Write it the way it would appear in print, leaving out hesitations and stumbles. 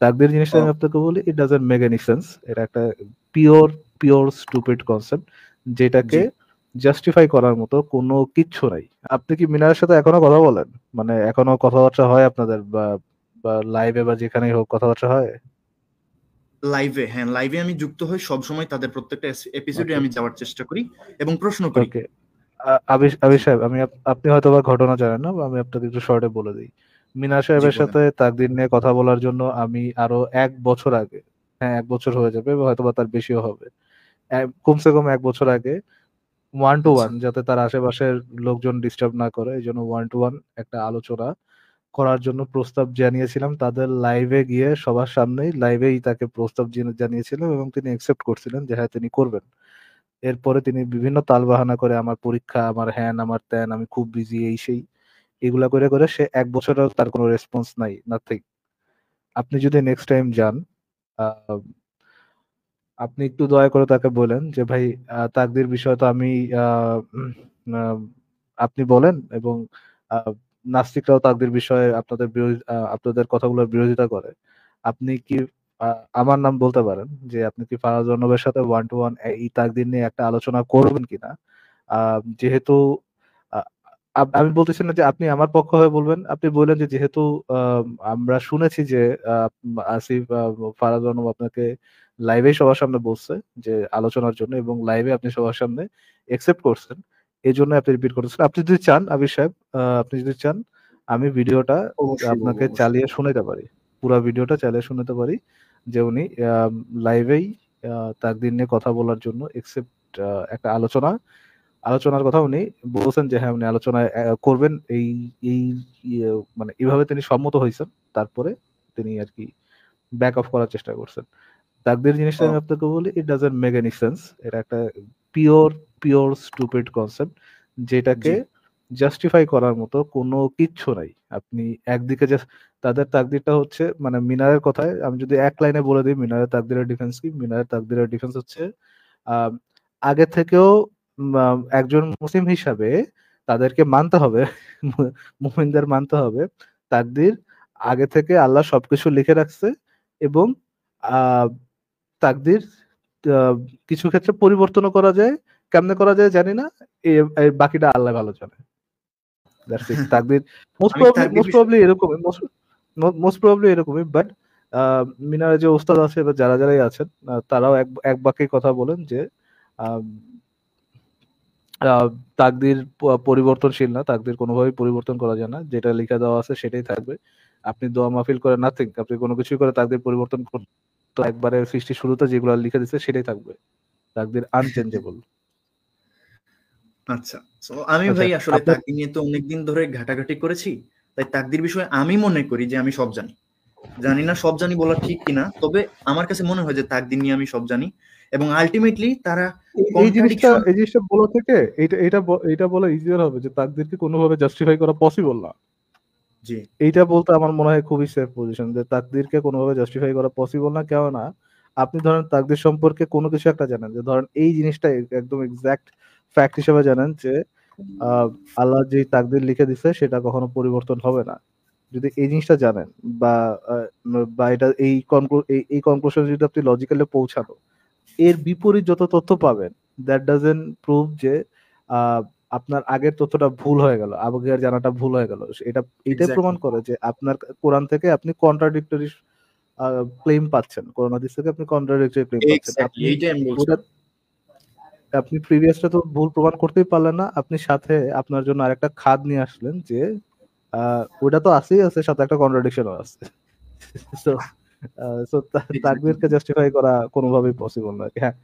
তাকদীর জিনিসটা ও আমি আপনাকে বলি, it doesn't make any sense. এটা একটা পিওর পিওর স্টুপিড কনসেপ্ট, যেটাকে জি, জাস্টিফাই করার মতো কোনো কিচ্ছু নাই। আপনি কি মিনারের সাথে এখনো কথা বলেন? মানে এখনো কথাবার্তা হয় আপনাদের, বা বা লাইভে বা যেখানেই হোক কথাবার্তা হয়? লাইভে, হ্যাঁ, লাইভে আমি যুক্ত হই সবসময়, তাদের প্রত্যেকটা এপিসোডে ওকে, আমি যাওয়ার চেষ্টা করি এবং প্রশ্ন করি। ওকে। আবির আবির জি, সাহেব, আপনি হয়তো বা ঘটনা জানেন না, বা আমি আপনাকে একটু শর্টে বলে দিই। মিনার জি সাহেবের বলেন। সাথে তাকদীর নিয়ে কথা বলার জন্য আমি আরো 1 বছর আগে, হ্যাঁ 1 বছর হয়ে যাবে, বা হয়তো বা তার বেশিও হবে, কমসে কম 1 বছর আগে, 1 to 1, আচ্ছা, যাতে তার আশেপাশের লোকজন ডিস্টার্ব না করে, এই জন্য 1 to 1 একটা আলোচনা করার জন্য প্রস্তাব জানিয়েছিলাম তাদের লাইভে গিয়ে, সবার সামনেই লাইভেই তাকে প্রস্তাব জানিয়েছিলাম, এবং তিনি একসেপ্ট করছিলেন যে হ্যাঁ তিনি করবেন। এরপরে তিনি বিভিন্ন তালবাহানা করে, আমার পরীক্ষা, আমার হ্যান, আমার ত্যান, আমি খুব বিজি, এই সেই, এগুলা করে করে সে 1 বছরেও তার কোনো রেসপন্স নাই, নাথিং। আপনি যদি নেক্সট টাইম যান, আহ, আপনি একটু দয়া করে তাকে বলেন যে ভাই, তাকদির বিষয় তো আমি, আহ, উম, আহ, আপনি বলেন, এবং আহ, নাস্তিকরাও তাকদির বিষয়ে আপনাদের কথাগুলোর বিরোধিতা করে। আপনি কি আমার নাম বলতে পারেন যে আপনি কি ফারাজ অর্ণবের সাথে 1 to 1 এই তাকদির নিয়ে একটা আলোচনা করবেন কিনা? যেহেতু আহ, আমি বলতেছি না যে আপনি আমার পক্ষ হয়ে বলবেন, আপনি বললেন যে যেহেতু আহ, আমরা শুনেছি যে আহ, আসিফ, ফারাজ অর্ণব আপনাকে লাইভে সবার সামনে বলছে যে আলোচনার জন্য, এবং লাইভে আপনি সবার সামনে একসেপ্ট করছেন, এই জন্য আপনি রিপিট করতেছেন। আপনি যদি চান আবির সাহেব, আপনি যদি চান, আমি ভিডিওটা অবশ্যই বলবো, আপনাকে অবশ্যই। চালিয়ে শোনাতে পারি, পুরো ভিডিওটা চালিয়ে শোনাতে পারি, যে উনি লাইভেই তাকদীর নিয়ে কথা বলার জন্য একসেপ্ট, একটা আলোচনার কথা উনি বলছেন যে হ্যাঁ উনি আলোচনায় করবেন, এই এই ইয়ে, মানে এইভাবে তিনি সম্মত হয়েছেন। তারপরে তিনি আর কি ব্যাক অফ করার চেষ্টা করছেন। তাকদীর জিনিসটা ও আমি আপনাকে বলি, it doesn't make any sense. এটা একটা পিওর পিওর স্টুপিড কনসেপ্ট, যেটাকে জি, জাস্টিফাই করার মতো কোনো কিচ্ছু নাই। আপনি একদিকে যে তাদের তাকদীরটা হচ্ছে, মানে মিনারের কথায় আমি যদি এক লাইনে বলে দিই, মিনারের তাকদীরের ডিফেন্স কি, মিনারের তাকদীরের ডিফেন্স হচ্ছে আহ, আগে থেকেও একজন মুসলিম হিসাবে তাদেরকে মানতে হবে, মুমিনদের মানতে হবে, তাকদীর আগে থেকে আল্লাহ সবকিছু লিখে রাখছে, এবং আহ তাকদীর আহ, কিছু ক্ষেত্রে পরিবর্তনও করা যায়, কেমনে করা যায় জানি না, এই বাকিটা আল্লাহ ভালো জানে। That's it. তাকদীর মোস্ট আমি প্রবাবলি তাকদীর মোস্ট বিষয়ে প্রবাবলি এরকমই, মোস্ট প্রবাবলি এরকমই, বাট মিনারে যে ওস্তাদ আছে বা যারা যারাই আছেন, তারাও এক এক বাক্যে কথা বলেন যে আহ, আহ, তাকদীর পরিবর্তনশীল না, তাকদীর কোনোভাবেই পরিবর্তন করা যায় না, যেটা লিখে দেওয়া আছে সেটাই থাকবে। আপনি দোয়া মাহফিল করে নাথিং, আপনি কোনো কিছুই করে তাকদীর পরিবর্তন তো একবারে সৃষ্টির শুরুতে যেগুলো লিখে দিচ্ছে সেটাই থাকবে, তাকদীর আনচেঞ্জেবল। আচ্ছা, তো আমি আচ্ছা, ভাই আসলে আপনার তাকদীর নিয়ে তো অনেকদিন ধরে ঘাটাঘাটি করেছি। তাই তাকদীর বিষয়ে আমি মনে করি যে আমি সব জানি। জানি না সব জানি বলা ঠিক কিনা, তবে আমার কাছে মনে হয় যে তাকদীর নিয়ে আমি সব জানি, এবং আলটিমেটলি তারা কন্ট্রাডিকশন। এই জিনিসটা বলা থেকে এইটা বলা ইজিয়ার হবে যে তাকদীরকে কোনোভাবে জাস্টিফাই করা পসিবল না। জি, এইটা বলতে আমার মনে হয় খুবই সেফ পজিশন, যে তাকদীরকে কোনোভাবে জাস্টিফাই করা পসিবল না। কেননা আপনি ধরেন তাকদীর সম্পর্কে কোনো কিছু একটা জানেন, যে ধরেন এই জিনিসটা একদম এক্সাক্ট ফ্যাক্ট হিসেবে জানেন যে আহ, আল্লাহ যে তাকদীর লিখে দিছে সেটা কখনো পরিবর্তন হবে না। যদি এই জিনিসটা জানেন, বা বা এটা এই কনক্লুশন যদি আপনি লজিক্যালি পৌঁছানো, এর বিপরীত যত তথ্য পাবেন, দ্যাট ডাজেন্ট প্রুভ যে আহ, আপনার আগের তথ্যটা ভুল হয়ে গেল, আগের জানাটা ভুল হয়ে গেল। এটা এটাই প্রমাণ এক্স্যাক্টলি, করে যে আপনার কোরআন থেকে আপনি কন্ট্রাডিক্টরি ক্লেম পাচ্ছেন, কোরআন হাদিস থেকে আপনি কন্ট্রাডিক্টরি ক্লেম পাচ্ছেন। এক্স্যাক্টলি এইটাই আমি ওটা বলছিলাম। আপনি প্রিভিয়াসটা তো ভুল প্রমাণ করতেই পারলেন না, আপনি সাথে আপনার জন্য আরেকটা খাদ নিয়ে আসলেন যে ওটা তো আছেই আছে, সাথে একটা কন্ট্রাডিকশনও আছে। তো এক্স্যাক্টলি। তাকদীরকে জাস্টিফাই করা কোনোভাবেই পসিবল নয়। হ্যাঁ,